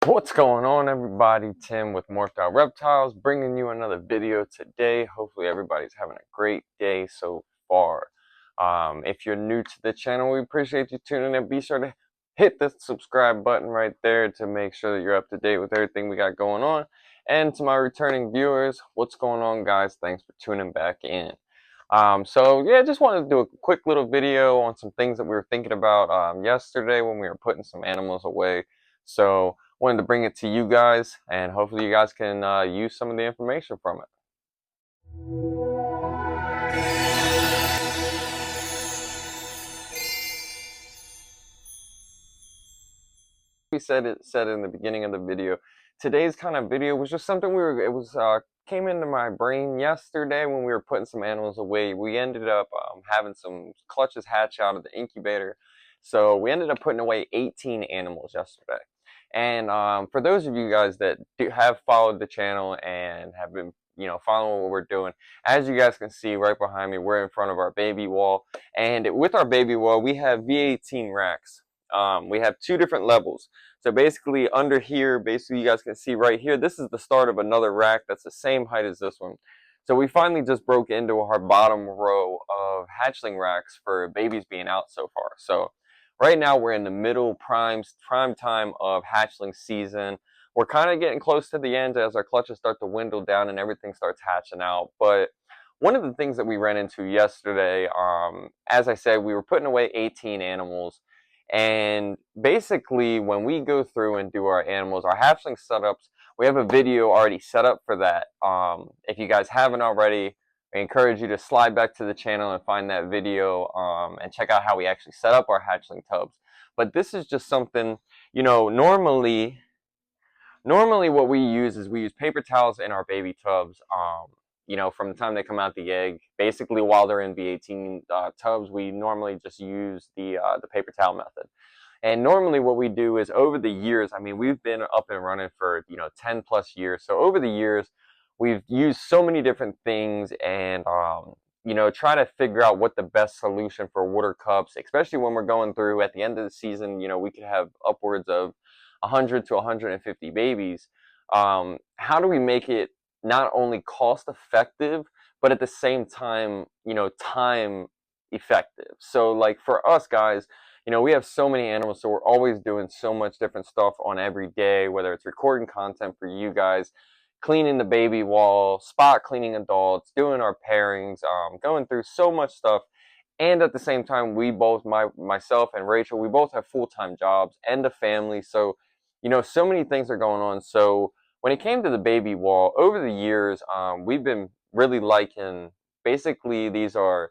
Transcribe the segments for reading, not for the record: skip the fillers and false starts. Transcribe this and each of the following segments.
What's going on, everybody? Tim with Morphed Out Reptiles, bringing you another video today. Hopefully everybody's having a great day so far. If you're new to the channel, we appreciate you tuning in. Be sure to hit the subscribe button right there to make sure that you're up to date with everything we got going on. And to my returning viewers, what's going on, guys? Thanks for tuning back in. So yeah, just wanted to do a quick little video on some things that we were thinking about yesterday when we were putting some animals away. So wanted to bring it to you guys, and hopefully you guys can use some of the information from it. We said in the beginning of the video. Today's kind of video was just something came into my brain yesterday when we were putting some animals away. We ended up having some clutches hatch out of the incubator, so we ended up putting away 18 animals yesterday. And for those of you guys that have followed the channel and have been following what we're doing, as you guys can see right behind me, we're in front of our baby wall, and with our baby wall we have V18 racks. We have two different levels. So basically under here, basically you guys can see right here, this is the start of another rack that's the same height as this one. So we finally just broke into our bottom row of hatchling racks for babies being out so far. So right now we're in the middle prime time of hatchling season. We're kind of getting close to the end as our clutches start to dwindle down and everything starts hatching out. But one of the things that we ran into yesterday, as I said, we were putting away 18 animals. And basically, when we go through and do our animals, our hatchling setups, we have a video already set up for that. If you guys haven't already, I encourage you to slide back to the channel and find that video and check out how we actually set up our hatchling tubs. But this is just something, normally what we use is we use paper towels in our baby tubs. From the time they come out the egg, basically while they're in V18 tubs, we normally just use the paper towel method. And normally what we do is over the years, I mean, we've been up and running for 10 plus years. So over the years, we've used so many different things and try to figure out what the best solution for water cups, especially when we're going through at the end of the season. We could have upwards of 100 to 150 babies. How do we make it not only cost effective, but at the same time, time effective? So like for us guys, we have so many animals, so we're always doing so much different stuff on every day, whether it's recording content for you guys, cleaning the baby wall, spot cleaning adults, doing our pairings, going through so much stuff. And at the same time, we both, myself and Rachel, we both have full-time jobs and a family. So, so many things are going on. So when it came to the baby wall, over the years, we've been really liking, basically these are,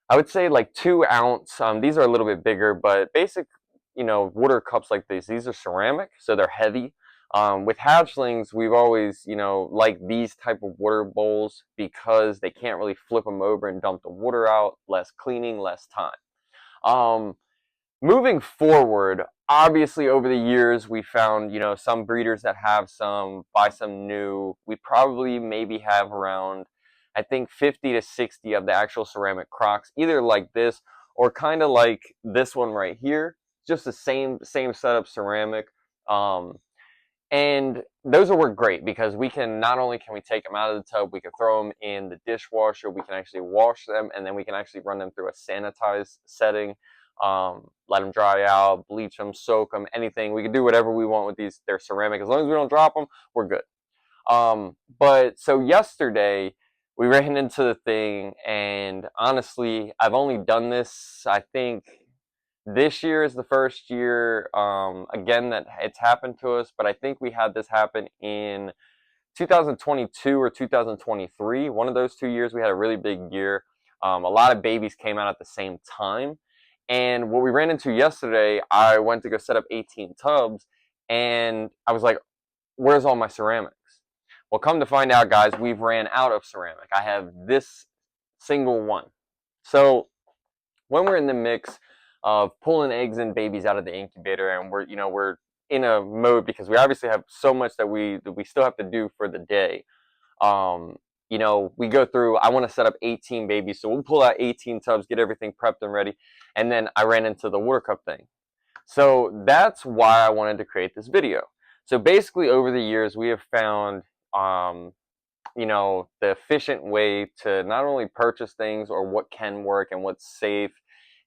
I would say like 2 ounce. These are a little bit bigger, but basic, water cups like these are ceramic, so they're heavy. With hatchlings, we've always, liked these type of water bowls because they can't really flip them over and dump the water out. Less cleaning, less time. Moving forward, obviously over the years we found, some breeders that have buy some new. We probably maybe have around, I think 50 to 60 of the actual ceramic crocks, either like this or kind of like this one right here, just the same setup ceramic. And those will work great because we can, not only can we take them out of the tub, we can throw them in the dishwasher, we can actually wash them, and then we can actually run them through a sanitized setting. Let them dry out, bleach them, soak them, anything. We can do whatever we want with these. They're ceramic. As long as we don't drop them, we're good. But so yesterday we ran into the thing, and honestly, I've only done this, I think this year is the first year, again, that it's happened to us, but I think we had this happen in 2022 or 2023. One of those 2 years, we had a really big year. A lot of babies came out at the same time. And what we ran into yesterday, I went to go set up 18 tubs, and I was like, where's all my ceramics? Well, come to find out, guys, we've ran out of ceramic. I have this single one. So when we're in the mix of pulling eggs and babies out of the incubator, and we're in a mode because we obviously have so much that we still have to do for the day. We go through, I want to set up 18 babies, so we'll pull out 18 tubs, get everything prepped and ready, and then I ran into the water cup thing. So that's why I wanted to create this video. So basically, over the years, we have found, the efficient way to not only purchase things or what can work and what's safe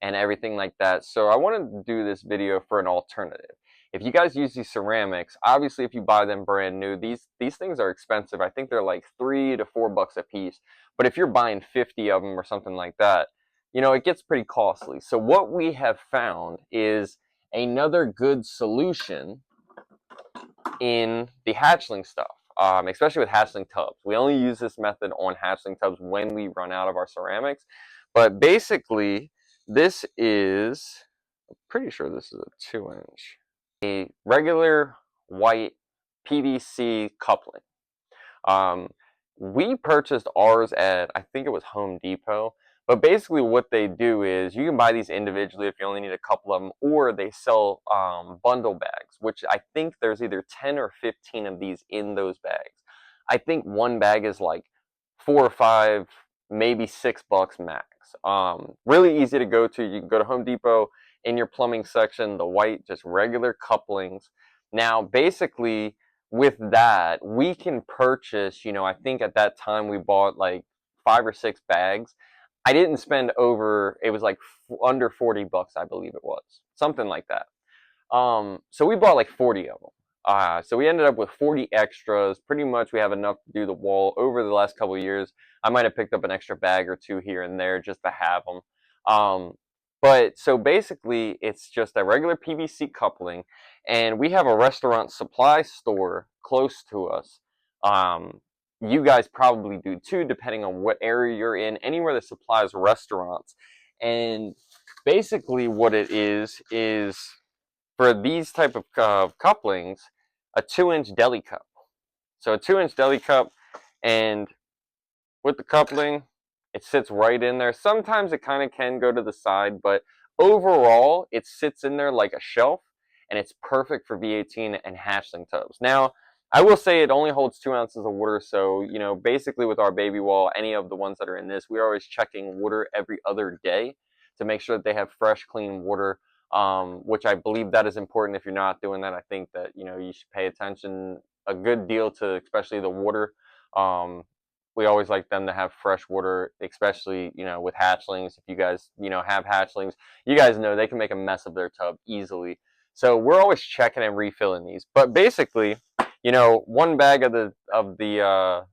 and everything like that. So I wanted to do this video for an alternative. If you guys use these ceramics, obviously if you buy them brand new, these things are expensive. I think they're like $3 to $4 a piece. But if you're buying 50 of them or something like that, it gets pretty costly. So what we have found is another good solution in the hatchling stuff, especially with hatchling tubs. We only use this method on hatchling tubs when we run out of our ceramics. But basically, this is, I'm pretty sure this is a 2-inch, a regular white PVC coupling. We purchased ours at, I think it was Home Depot. But basically what they do is you can buy these individually if you only need a couple of them, or they sell bundle bags, which I think there's either 10 or 15 of these in those bags. I think one bag is like 4 or 5, maybe $6 max. Really easy to go to. You can go to Home Depot, in your plumbing section, the white, just regular couplings. Now, basically, with that, we can purchase, I think at that time we bought like 5 or 6 bags. I didn't spend over, it was like under $40, I believe it was. Something like that. So we bought like 40 of them. So we ended up with 40 extras. Pretty much we have enough to do the wall. Over the last couple of years, I might have picked up an extra bag or two here and there just to have them. But so basically, it's just a regular PVC coupling, and we have a restaurant supply store close to us. You guys probably do too, depending on what area you're in, anywhere that supplies restaurants. And basically what it is for these type of couplings, a 2-inch deli cup. So a 2-inch deli cup, and with the coupling, it sits right in there. Sometimes it kind of can go to the side, but overall, it sits in there like a shelf, and it's perfect for V18 and hatchling tubs. Now, I will say it only holds 2 ounces of water, so, basically with our baby wall, any of the ones that are in this, we are always checking water every other day to make sure that they have fresh, clean water, which I believe that is important. If you're not doing that, I think that, you should pay attention a good deal to especially the water. We always like them to have fresh water, especially, with hatchlings. If you guys, have hatchlings, you guys know they can make a mess of their tub easily. So we're always checking and refilling these. But basically, one bag of the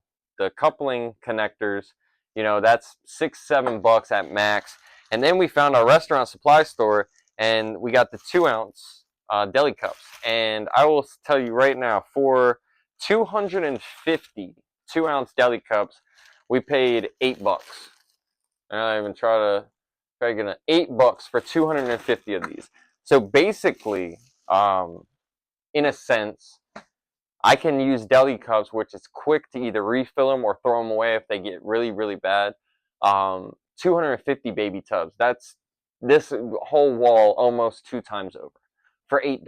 coupling connectors, that's $6-7 at max. And then we found our restaurant supply store, and we got the 2-ounce deli cups. And I will tell you right now, for 250 2-ounce deli cups, we paid $8. And I even try to get $8 for 250 of these. So basically, in a sense, I can use deli cups, which is quick to either refill them or throw them away if they get really, really bad. 250 baby tubs. That's this whole wall almost 2 times over for $8.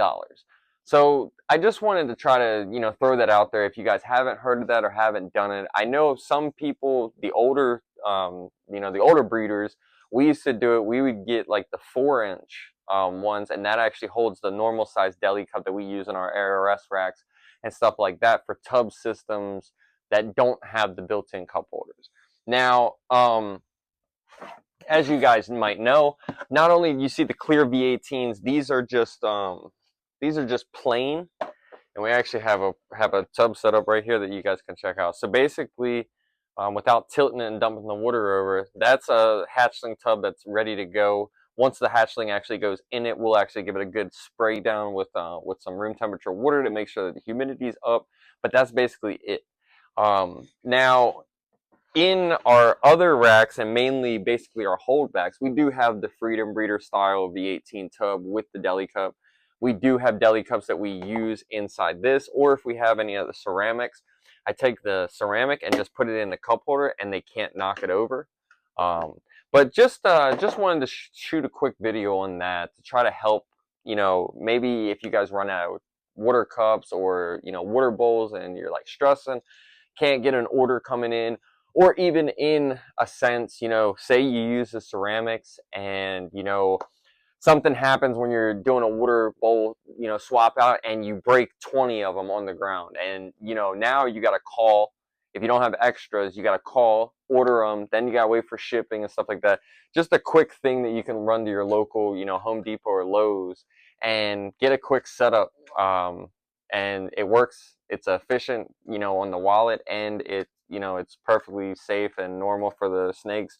So I just wanted to try to, throw that out there if you guys haven't heard of that or haven't done it. I know some people, the older, the older breeders, we used to do it. We would get like the 4-inch ones, and that actually holds the normal size deli cup that we use in our ARS racks and stuff like that for tub systems that don't have the built-in cup holders. Now, as you guys might know, not only do you see the clear V18s, these are just plain, and we actually have a tub set up right here that you guys can check out. So basically, without tilting it and dumping the water over, that's a hatchling tub that's ready to go. Once the hatchling actually goes in it, we'll actually give it a good spray down with some room temperature water to make sure that the humidity is up. But that's basically it. Now, in our other racks, and mainly basically our holdbacks, we do have the Freedom Breeder style V18 tub with the deli cup. We do have deli cups that we use inside this, or if we have any of the ceramics, I take the ceramic and just put it in the cup holder, and they can't knock it over. But just wanted to shoot a quick video on that to try to help, maybe if you guys run out of water cups or, water bowls and you're like stressing, can't get an order coming in, or even in a sense, say you use the ceramics and, something happens when you're doing a water bowl, swap out, and you break 20 of them on the ground. And, now you got to call. If you don't have extras, you got to call, order them, then you got to wait for shipping and stuff like that. Just a quick thing that you can run to your local, Home Depot or Lowe's and get a quick setup. And it works. It's efficient, on the wallet, and it's perfectly safe and normal for the snakes.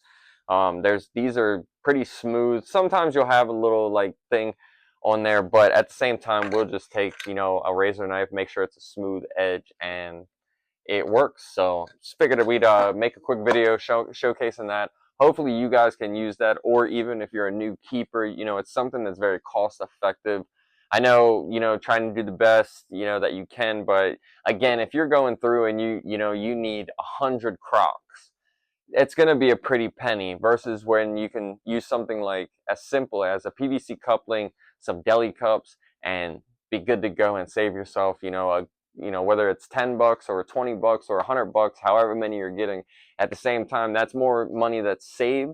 These are pretty smooth. Sometimes you'll have a little like thing on there, but at the same time, we'll just take, a razor knife, make sure it's a smooth edge, and it works. So just figured that we'd make a quick video showcasing that. Hopefully you guys can use that, or even if you're a new keeper, it's something that's very cost effective. I know, trying to do the best, that you can, but again, if you're going through and you need 100 crocs, it's going to be a pretty penny versus when you can use something like as simple as a PVC coupling, some deli cups, and be good to go and save yourself, whether it's $10 or $20 or $100, however many you're getting. At the same time, that's more money that's saved,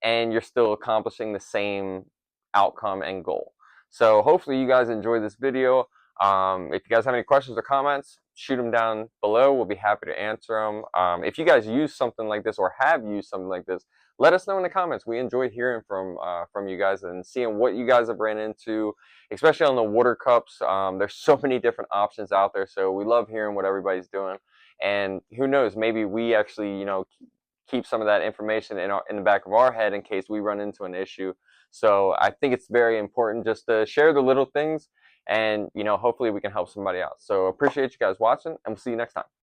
and you're still accomplishing the same outcome and goal. So hopefully you guys enjoyed this video. If you guys have any questions or comments, shoot them down below. We'll be happy to answer them. If you guys use something like this or have used something like this, let us know in the comments. We enjoy hearing from you guys and seeing what you guys have ran into, especially on the water cups. There's so many different options out there, so we love hearing what everybody's doing. And who knows, maybe we actually, keep some of that information in the back of our head in case we run into an issue. So I think it's very important just to share the little things, and hopefully we can help somebody out. So appreciate you guys watching, and we'll see you next time.